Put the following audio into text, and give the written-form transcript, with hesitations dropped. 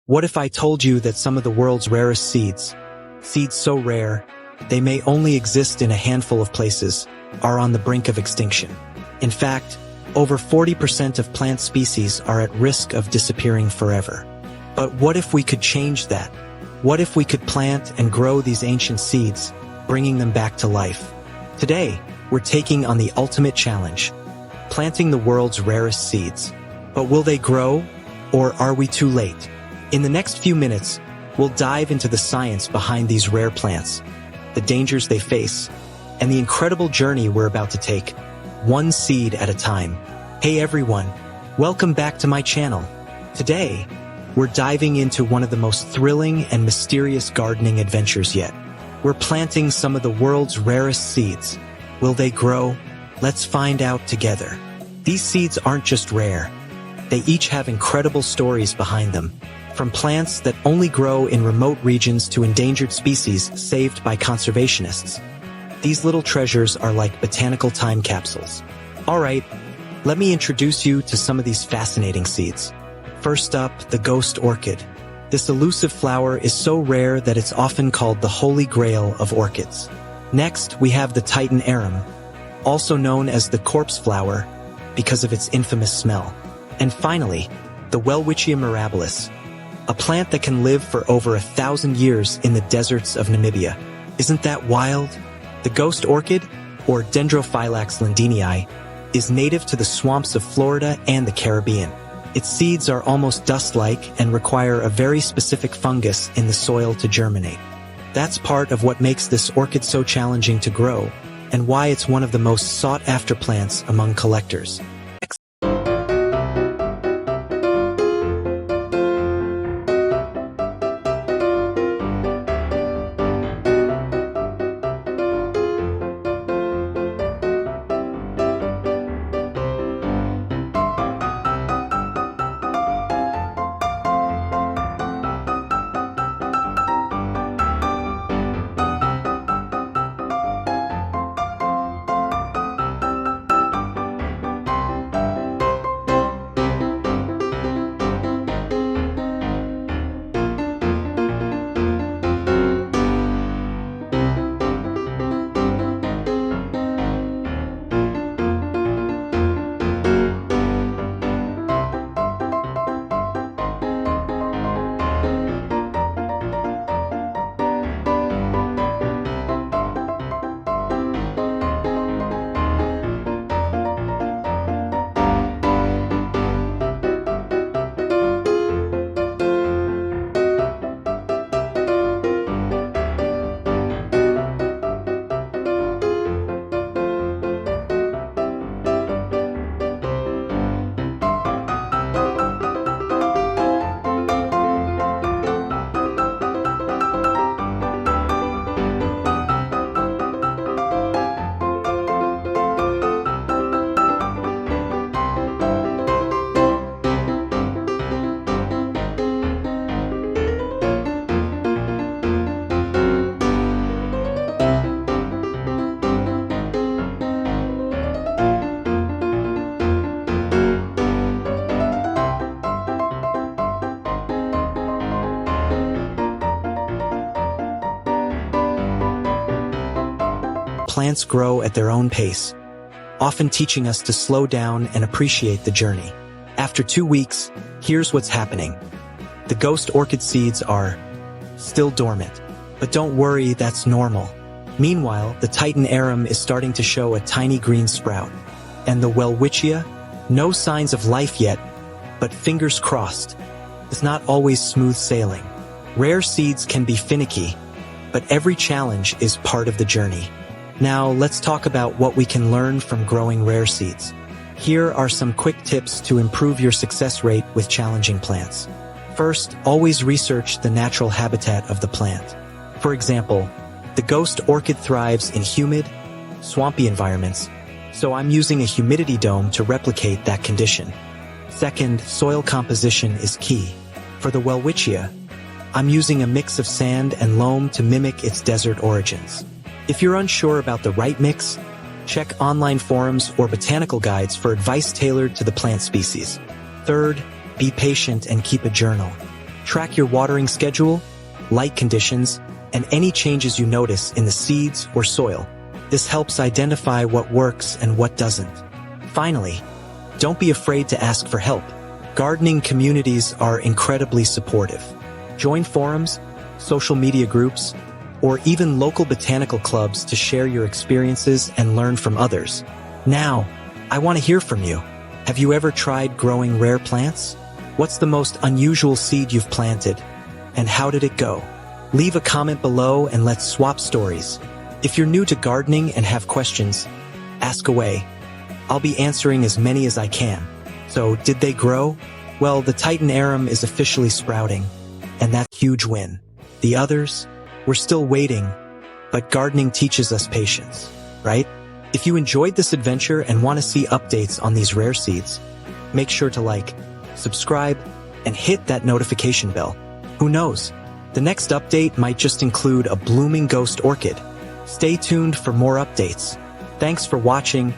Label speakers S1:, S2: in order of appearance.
S1: What if I told you that some of the world's rarest seeds so rare, they may only exist in a handful of places, are on the brink of extinction? In fact, over 40% of plant species are at risk of disappearing forever. But what if we could change that? What if we could plant and grow these ancient seeds, bringing them back to life? Today, we're taking on the ultimate challenge, planting the world's rarest seeds. But will they grow, or are we too late? In the next few minutes, we'll dive into the science behind these rare plants, the dangers they face, and the incredible journey we're about to take, one seed at a time. Hey everyone, welcome back to my channel. Today, we're diving into one of the most thrilling and mysterious gardening adventures yet. We're planting some of the world's rarest seeds. Will they grow? Let's find out together. These seeds aren't just rare. They each have incredible stories behind them. From plants that only grow in remote regions to endangered species saved by conservationists. These little treasures are like botanical time capsules. Alright, let me introduce you to some of these fascinating seeds. First up, the ghost orchid. This elusive flower is so rare that it's often called the holy grail of orchids. Next, we have the Titan arum, also known as the corpse flower because of its infamous smell. And finally, the Welwitschia mirabilis, a plant that can live for over 1,000 years in the deserts of Namibia. Isn't that wild? The ghost orchid, or Dendrophylax lindinii, is native to the swamps of Florida and the Caribbean. Its seeds are almost dust-like and require a very specific fungus in the soil to germinate. That's part of what makes this orchid so challenging to grow, and why it's one of the most sought-after plants among collectors. Plants grow at their own pace, often teaching us to slow down and appreciate the journey. After 2 weeks, here's what's happening. The ghost orchid seeds are still dormant, but don't worry, that's normal. Meanwhile, the Titan arum is starting to show a tiny green sprout. And the Welwitschia? No signs of life yet, but fingers crossed. It's not always smooth sailing. Rare seeds can be finicky, but every challenge is part of the journey. Now, let's talk about what we can learn from growing rare seeds. Here are some quick tips to improve your success rate with challenging plants. First, always research the natural habitat of the plant. For example, the ghost orchid thrives in humid, swampy environments, so I'm using a humidity dome to replicate that condition. Second, soil composition is key. For the Welwitschia, I'm using a mix of sand and loam to mimic its desert origins. If you're unsure about the right mix, check online forums or botanical guides for advice tailored to the plant species. Third, be patient and keep a journal. Track your watering schedule, light conditions, and any changes you notice in the seeds or soil. This helps identify what works and what doesn't. Finally, don't be afraid to ask for help. Gardening communities are incredibly supportive. Join forums, social media groups, or even local botanical clubs to share your experiences and learn from others. Now, I want to hear from you. Have you ever tried growing rare plants? What's the most unusual seed you've planted? And how did it go? Leave a comment below and let's swap stories. If you're new to gardening and have questions, ask away. I'll be answering as many as I can. So, did they grow? Well, the Titan arum is officially sprouting, and that's a huge win. The others? We're still waiting, but gardening teaches us patience, right? If you enjoyed this adventure and want to see updates on these rare seeds, make sure to like, subscribe, and hit that notification bell. Who knows? The next update might just include a blooming ghost orchid. Stay tuned for more updates. Thanks for watching,